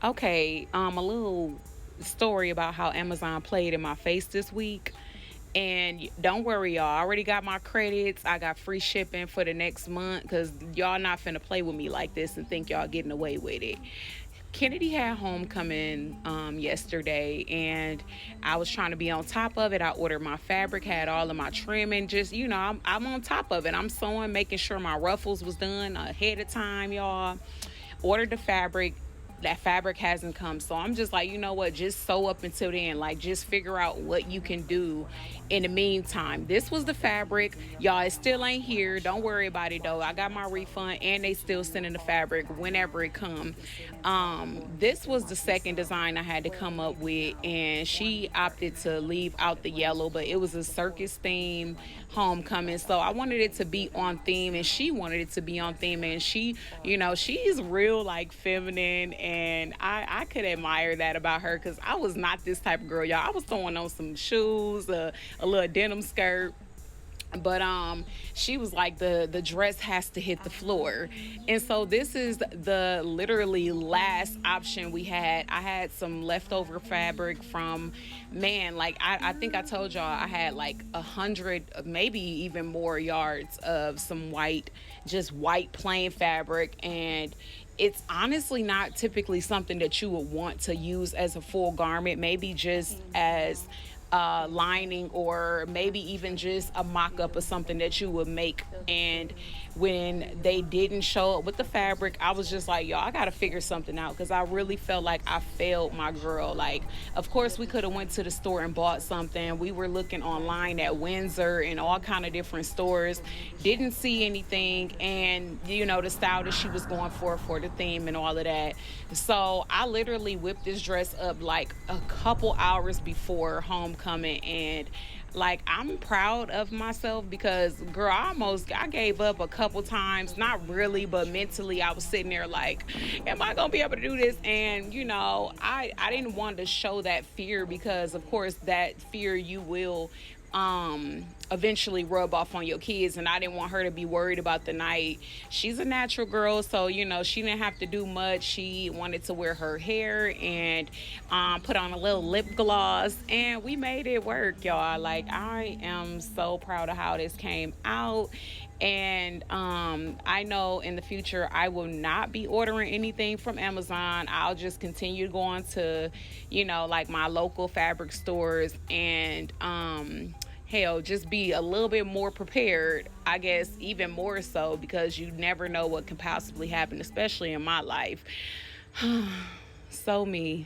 Okay, a little story about how Amazon played in my face this week. And don't worry, y'all. I already got my credits. I got free shipping for the next month because y'all not finna play with me like this and think y'all getting away with it. Kennedy had homecoming yesterday, and I was trying to be on top of it. I ordered my fabric, had all of my trimming. Just I'm on top of it. I'm sewing, making sure my ruffles was done ahead of time, y'all. Ordered the fabric. That fabric hasn't come, so I'm just like, you know what, just sew up until then, like just figure out what you can do in the meantime. This was the fabric, y'all. It still ain't here. Don't worry about it though. I got my refund and they still sending the fabric whenever it come. This was the second design I had to come up with, and she opted to leave out the yellow, but it was a circus theme homecoming, so I wanted it to be on theme and she wanted it to be on theme. And she's real like feminine, and I could admire that about her because I was not this type of girl, y'all. I was throwing on some shoes, a little denim skirt, but she was like, the dress has to hit the floor. And so this is the literally last option we had. I had some leftover fabric from, man, like I think I told y'all I had like 100, maybe even more yards of some white, just white plain fabric. And it's honestly not typically something that you would want to use as a full garment, maybe just as lining, or maybe even just a mock-up of something that you would make. And when they didn't show up with the fabric, I was just like, y'all, I gotta figure something out because I really felt like I failed my girl. Like, of course we could have went to the store and bought something. We were looking online at Windsor and all kind of different stores, didn't see anything. And the style that she was going for the theme and all of that. So I literally whipped this dress up like a couple hours before homecoming, and like I'm proud of myself because, girl, I gave up a couple times, not really, but mentally I was sitting there like, am I gonna be able to do this? And I didn't want to show that fear because of course that fear you will eventually rub off on your kids, and I didn't want her to be worried about the night. She's a natural girl, so she didn't have to do much. She wanted to wear her hair and put on a little lip gloss, and we made it work, y'all. Like, I am so proud of how this came out. And I know in the future I will not be ordering anything from Amazon. I'll just continue going to like my local fabric stores, and hell, just be a little bit more prepared, I guess, even more so, because you never know what can possibly happen, especially in my life. So me.